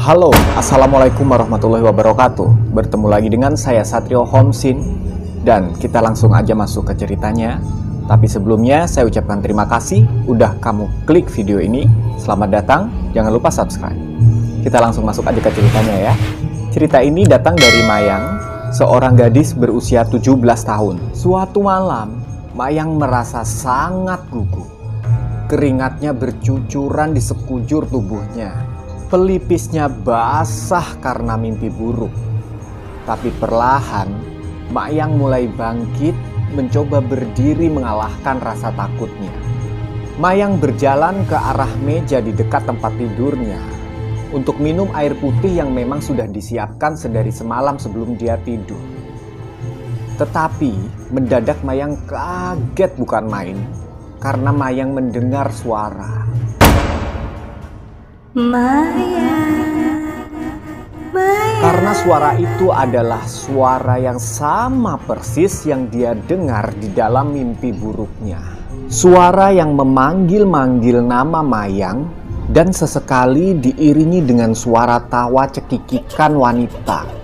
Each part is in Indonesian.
Halo, Assalamualaikum warahmatullahi wabarakatuh. Bertemu lagi dengan saya Satrio Homsin. Dan kita langsung aja masuk ke ceritanya. Tapi sebelumnya saya ucapkan terima kasih udah kamu klik video ini. Selamat datang, jangan lupa subscribe. Kita langsung masuk aja ke ceritanya ya. Cerita ini datang dari Mayang, seorang gadis berusia 17 tahun. Suatu malam, Mayang merasa sangat gugup. Keringatnya bercucuran di sekujur tubuhnya. Pelipisnya basah karena mimpi buruk. Tapi perlahan, Mayang mulai bangkit, mencoba berdiri mengalahkan rasa takutnya. Mayang berjalan ke arah meja di dekat tempat tidurnya untuk minum air putih yang memang sudah disiapkan sedari semalam sebelum dia tidur. Tetapi mendadak Mayang kaget bukan main, karena Mayang mendengar suara. Karena suara itu adalah suara yang sama persis yang dia dengar di dalam mimpi buruknya. Suara yang memanggil-manggil nama Mayang dan sesekali diiringi dengan suara tawa cekikikan wanita.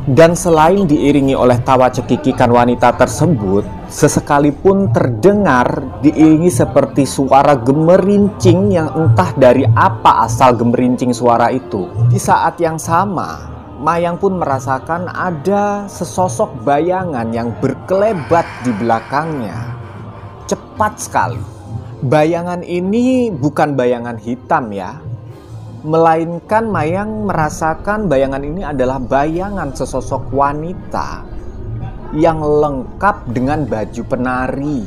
Dan selain diiringi oleh tawa cekikikan wanita tersebut, sesekali pun terdengar diiringi seperti suara gemerincing yang entah dari apa asal gemerincing suara itu. Di saat yang sama, Mayang pun merasakan ada sesosok bayangan yang berkelebat di belakangnya. Cepat sekali. Bayangan ini bukan bayangan hitam ya, melainkan Mayang merasakan bayangan ini adalah bayangan sesosok wanita yang lengkap dengan baju penari.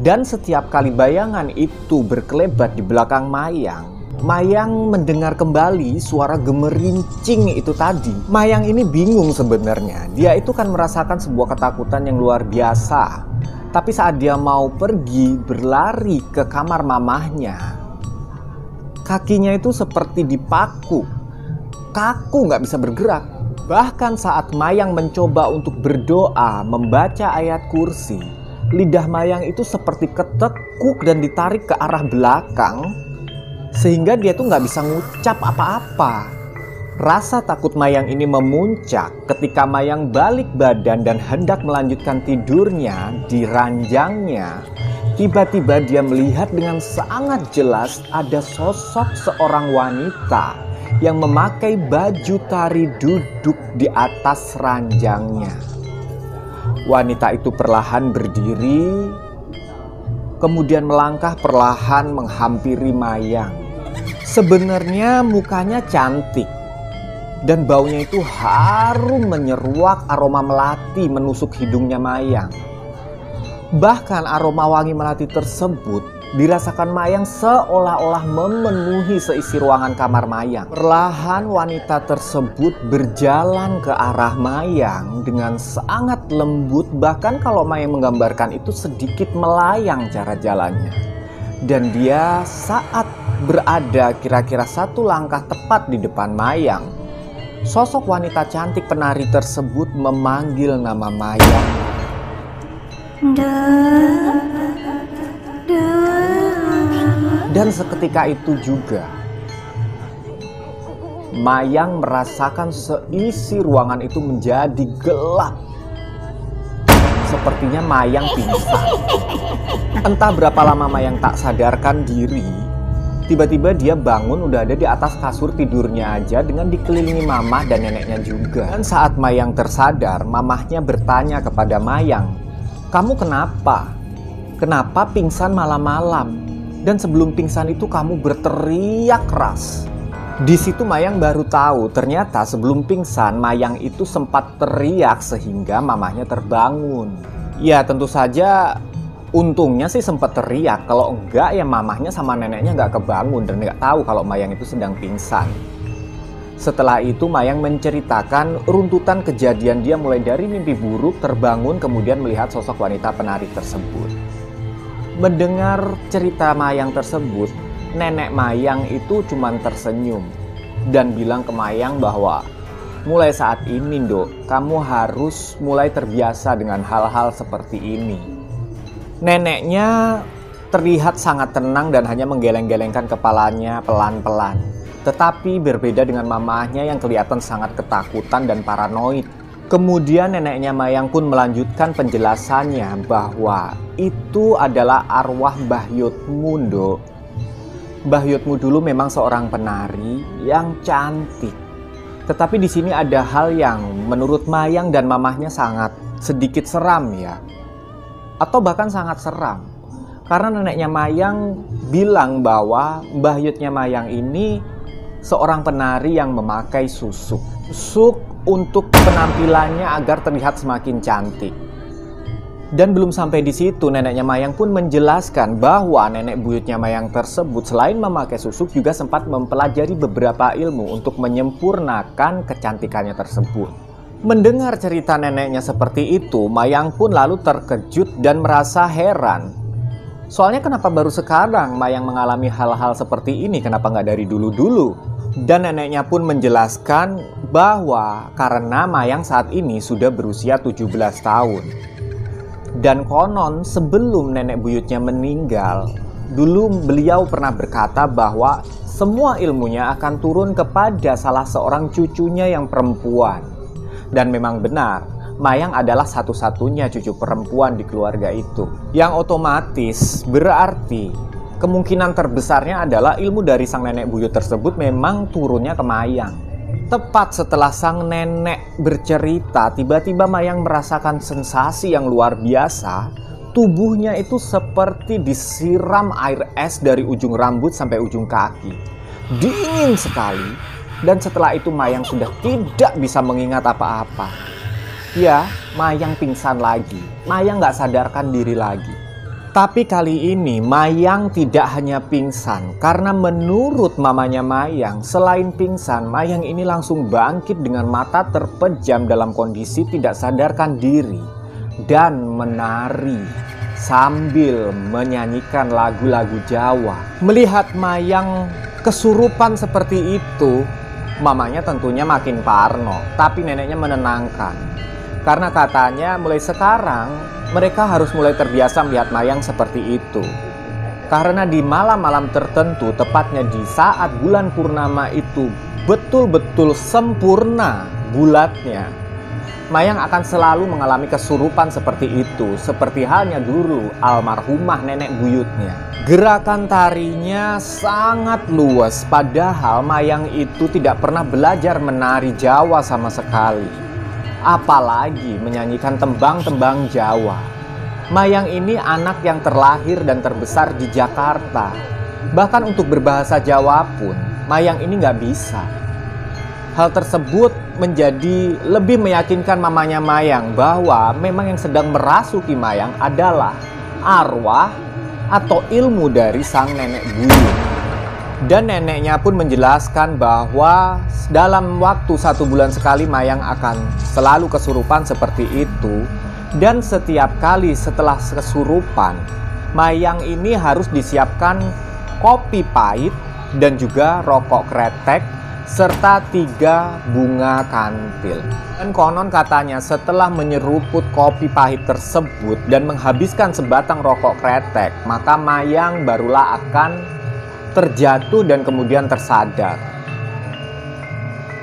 Dan setiap kali bayangan itu berkelebat di belakang Mayang, Mayang mendengar kembali suara gemerincing itu tadi. Mayang ini bingung sebenarnya. Dia itu kan merasakan sebuah ketakutan yang luar biasa. Tapi saat dia mau pergi berlari ke kamar mamahnya, kakinya itu seperti dipaku, kaku nggak bisa bergerak. Bahkan saat Mayang mencoba untuk berdoa, membaca ayat kursi, lidah Mayang itu seperti ketekuk dan ditarik ke arah belakang, sehingga dia tuh nggak bisa ngucap apa-apa. Rasa takut Mayang ini memuncak ketika Mayang balik badan dan hendak melanjutkan tidurnya di ranjangnya. Tiba-tiba dia melihat dengan sangat jelas ada sosok seorang wanita yang memakai baju tari duduk di atas ranjangnya. Wanita itu perlahan berdiri, kemudian melangkah perlahan menghampiri Mayang. Sebenarnya mukanya cantik dan baunya itu harum menyeruak, aroma melati menusuk hidungnya Mayang. Bahkan aroma wangi melati tersebut dirasakan Mayang seolah-olah memenuhi seisi ruangan kamar Mayang. Perlahan wanita tersebut berjalan ke arah Mayang dengan sangat lembut. Bahkan kalau Mayang menggambarkan itu sedikit melayang cara jalannya. Dan dia saat berada kira-kira satu langkah tepat di depan Mayang, sosok wanita cantik penari tersebut memanggil nama Mayang. Dan seketika itu juga Mayang merasakan seisi ruangan itu menjadi gelap. Sepertinya Mayang pingsan. Entah berapa lama Mayang tak sadarkan diri, tiba-tiba dia bangun udah ada di atas kasur tidurnya aja dengan dikelilingi mamah dan neneknya juga. Dan saat Mayang tersadar, mamahnya bertanya kepada Mayang, "Kamu kenapa? Kenapa pingsan malam-malam? Dan sebelum pingsan itu kamu berteriak keras." Di situ Mayang baru tahu ternyata sebelum pingsan Mayang itu sempat teriak sehingga mamahnya terbangun. Ya tentu saja untungnya sih sempat teriak. Kalau enggak ya mamahnya sama neneknya nggak kebangun dan nggak tahu kalau Mayang itu sedang pingsan. Setelah itu Mayang menceritakan runtutan kejadian dia mulai dari mimpi buruk, terbangun, kemudian melihat sosok wanita penari tersebut. Mendengar cerita Mayang tersebut, nenek Mayang itu cuma tersenyum dan bilang ke Mayang bahwa mulai saat ini Nduk, kamu harus mulai terbiasa dengan hal-hal seperti ini. Neneknya terlihat sangat tenang dan hanya menggeleng-gelengkan kepalanya pelan-pelan. Tetapi berbeda dengan mamahnya yang kelihatan sangat ketakutan dan paranoid. Kemudian neneknya Mayang pun melanjutkan penjelasannya bahwa itu adalah arwah Mbah Yotmu, Nduk. Mbah Yotmu dulu memang seorang penari yang cantik. Tetapi di sini ada hal yang menurut Mayang dan mamahnya sangat sedikit seram ya. Atau bahkan sangat seram. Karena neneknya Mayang bilang bahwa Mbah Yotnya Mayang ini seorang penari yang memakai susuk. Susuk untuk penampilannya agar terlihat semakin cantik. Dan belum sampai di situ, neneknya Mayang pun menjelaskan bahwa nenek buyutnya Mayang tersebut selain memakai susuk juga sempat mempelajari beberapa ilmu untuk menyempurnakan kecantikannya tersebut. Mendengar cerita neneknya seperti itu, Mayang pun lalu terkejut dan merasa heran. Soalnya kenapa baru sekarang Mayang mengalami hal-hal seperti ini, kenapa nggak dari dulu-dulu? Dan neneknya pun menjelaskan bahwa karena Mayang saat ini sudah berusia 17 tahun. Dan konon sebelum nenek buyutnya meninggal, dulu beliau pernah berkata bahwa semua ilmunya akan turun kepada salah seorang cucunya yang perempuan. Dan memang benar, Mayang adalah satu-satunya cucu perempuan di keluarga itu. Yang otomatis berarti kemungkinan terbesarnya adalah ilmu dari sang nenek buyut tersebut memang turunnya ke Mayang. Tepat setelah sang nenek bercerita, tiba-tiba Mayang merasakan sensasi yang luar biasa. Tubuhnya itu seperti disiram air es dari ujung rambut sampai ujung kaki. Dingin sekali. Dan setelah itu Mayang sudah tidak bisa mengingat apa-apa. Ya, Mayang pingsan lagi. Mayang gak sadarkan diri lagi. Tapi kali ini Mayang tidak hanya pingsan, karena menurut mamanya Mayang, selain pingsan, Mayang ini langsung bangkit dengan mata terpejam dalam kondisi tidak sadarkan diri dan menari sambil menyanyikan lagu-lagu Jawa. Melihat Mayang kesurupan seperti itu, mamanya tentunya makin parno, tapi neneknya menenangkan. Karena katanya mulai sekarang mereka harus mulai terbiasa melihat Mayang seperti itu. Karena di malam-malam tertentu, tepatnya di saat bulan purnama itu betul-betul sempurna bulatnya, Mayang akan selalu mengalami kesurupan seperti itu. Seperti halnya dulu almarhumah nenek buyutnya. Gerakan tarinya sangat luas, padahal Mayang itu tidak pernah belajar menari Jawa sama sekali. Apalagi menyanyikan tembang-tembang Jawa. Mayang ini anak yang terlahir dan terbesar di Jakarta. Bahkan untuk berbahasa Jawa pun, Mayang ini nggak bisa. Hal tersebut menjadi lebih meyakinkan mamanya Mayang bahwa memang yang sedang merasuki Mayang adalah arwah atau ilmu dari sang nenek buyut. Dan neneknya pun menjelaskan bahwa dalam waktu 1 bulan sekali Mayang akan selalu kesurupan seperti itu. Dan setiap kali setelah kesurupan, Mayang ini harus disiapkan kopi pahit dan juga rokok kretek serta 3 bunga kantil. Dan konon katanya setelah menyeruput kopi pahit tersebut dan menghabiskan sebatang rokok kretek, maka Mayang barulah akan terjatuh dan kemudian tersadar.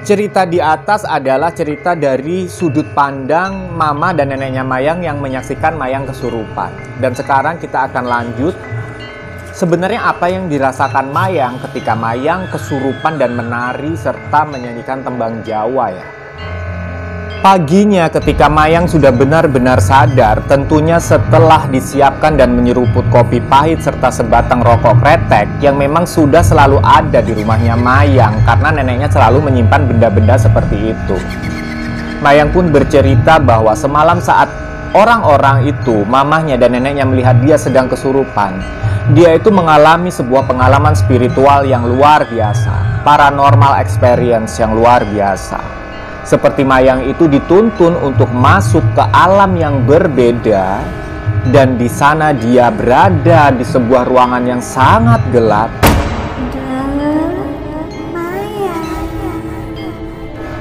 Cerita di atas adalah cerita dari sudut pandang mama dan neneknya Mayang yang menyaksikan Mayang kesurupan. Dan sekarang kita akan lanjut. Sebenarnya apa yang dirasakan Mayang ketika Mayang kesurupan dan menari serta menyanyikan tembang Jawa ya. Paginya ketika Mayang sudah benar-benar sadar, tentunya setelah disiapkan dan menyeruput kopi pahit serta sebatang rokok kretek yang memang sudah selalu ada di rumahnya Mayang karena neneknya selalu menyimpan benda-benda seperti itu. Mayang pun bercerita bahwa semalam saat orang-orang itu, mamahnya dan neneknya melihat dia sedang kesurupan, dia itu mengalami sebuah pengalaman spiritual yang luar biasa, paranormal experience yang luar biasa. Seperti Mayang itu dituntun untuk masuk ke alam yang berbeda, dan di sana dia berada di sebuah ruangan yang sangat gelap.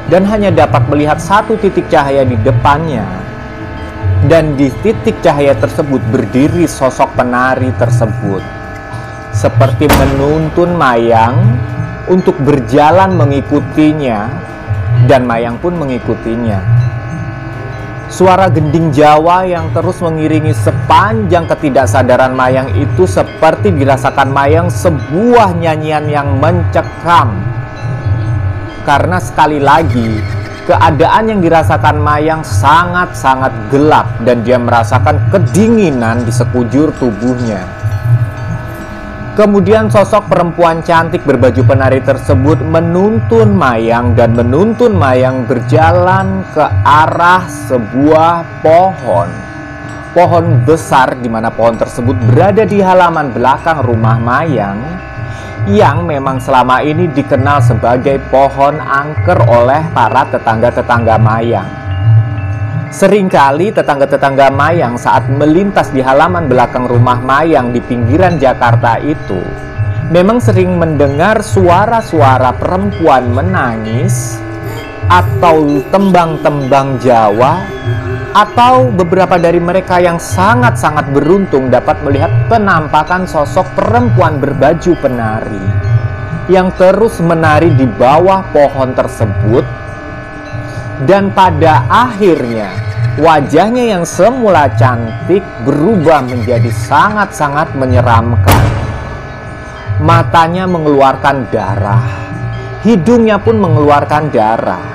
Dan hanya dapat melihat satu titik cahaya di depannya. Dan di titik cahaya tersebut berdiri sosok penari tersebut, seperti menuntun Mayang untuk berjalan mengikutinya, dan Mayang pun mengikutinya. Suara gending Jawa yang terus mengiringi sepanjang ketidaksadaran Mayang itu seperti dirasakan Mayang sebuah nyanyian yang mencekam. Karena sekali lagi, keadaan yang dirasakan Mayang sangat-sangat gelap dan dia merasakan kedinginan di sekujur tubuhnya. Kemudian sosok perempuan cantik berbaju penari tersebut menuntun Mayang dan menuntun Mayang berjalan ke arah sebuah pohon. Pohon besar di mana pohon tersebut berada di halaman belakang rumah Mayang, yang memang selama ini dikenal sebagai pohon angker oleh para tetangga-tetangga Mayang. Seringkali tetangga-tetangga Mayang saat melintas di halaman belakang rumah Mayang di pinggiran Jakarta itu memang sering mendengar suara-suara perempuan menangis atau tembang-tembang Jawa, atau beberapa dari mereka yang sangat-sangat beruntung dapat melihat penampakan sosok perempuan berbaju penari yang terus menari di bawah pohon tersebut. Dan pada akhirnya wajahnya yang semula cantik berubah menjadi sangat-sangat menyeramkan. Matanya mengeluarkan darah, hidungnya pun mengeluarkan darah,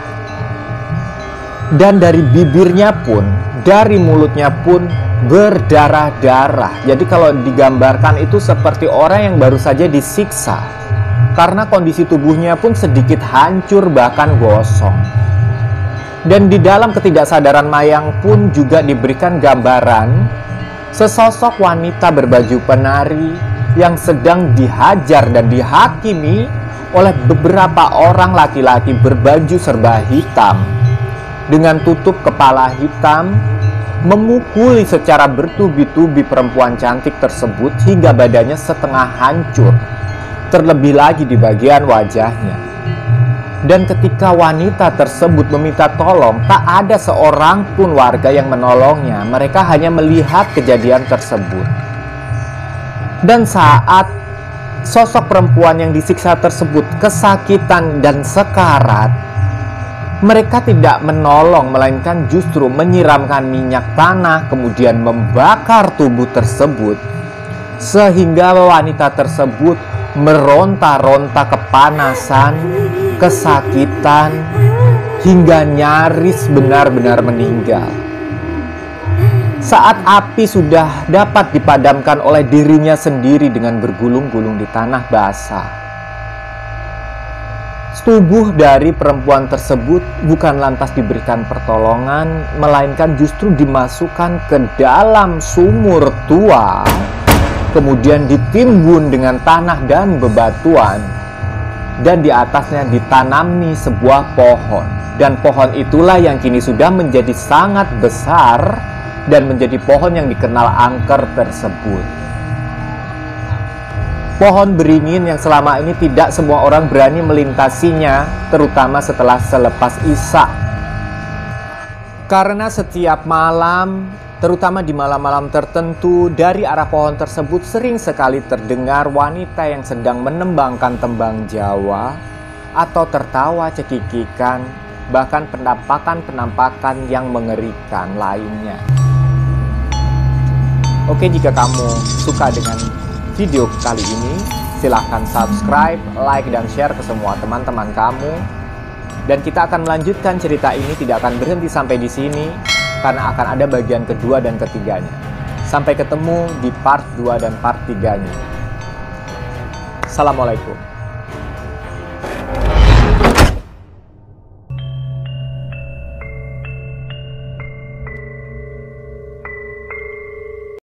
dan dari bibirnya pun, dari mulutnya pun berdarah-darah. Jadi kalau digambarkan itu seperti orang yang baru saja disiksa, karena kondisi tubuhnya pun sedikit hancur bahkan gosong. Dan di dalam ketidaksadaran Mayang pun juga diberikan gambaran sesosok wanita berbaju penari yang sedang dihajar dan dihakimi oleh beberapa orang laki-laki berbaju serba hitam dengan tutup kepala hitam, memukuli secara bertubi-tubi perempuan cantik tersebut hingga badannya setengah hancur, terlebih lagi di bagian wajahnya. Dan ketika wanita tersebut meminta tolong, tak ada seorang pun warga yang menolongnya. Mereka hanya melihat kejadian tersebut. Dan saat sosok perempuan yang disiksa tersebut kesakitan dan sekarat, mereka tidak menolong, melainkan justru menyiramkan minyak tanah, kemudian membakar tubuh tersebut, sehingga wanita tersebut meronta-ronta kepanasan, kesakitan, hingga nyaris benar-benar meninggal. Saat api sudah dapat dipadamkan oleh dirinya sendiri dengan bergulung-gulung di tanah basah, tubuh dari perempuan tersebut bukan lantas diberikan pertolongan, melainkan justru dimasukkan ke dalam sumur tua, kemudian ditimbun dengan tanah dan bebatuan, dan di atasnya ditanami sebuah pohon. Dan pohon itulah yang kini sudah menjadi sangat besar dan menjadi pohon yang dikenal angker tersebut. Pohon beringin yang selama ini tidak semua orang berani melintasinya, terutama setelah selepas Isya. Karena setiap malam, terutama di malam-malam tertentu, dari arah pohon tersebut sering sekali terdengar wanita yang sedang menembangkan tembang Jawa atau tertawa cekikikan, bahkan penampakan-penampakan yang mengerikan lainnya. Oke, jika kamu suka dengan video kali ini, silahkan subscribe, like, dan share ke semua teman-teman kamu. Dan kita akan melanjutkan cerita ini, tidak akan berhenti sampai di sini, karena akan ada bagian kedua dan ketiganya. Sampai ketemu di part 2 dan part 3-nya. Assalamualaikum.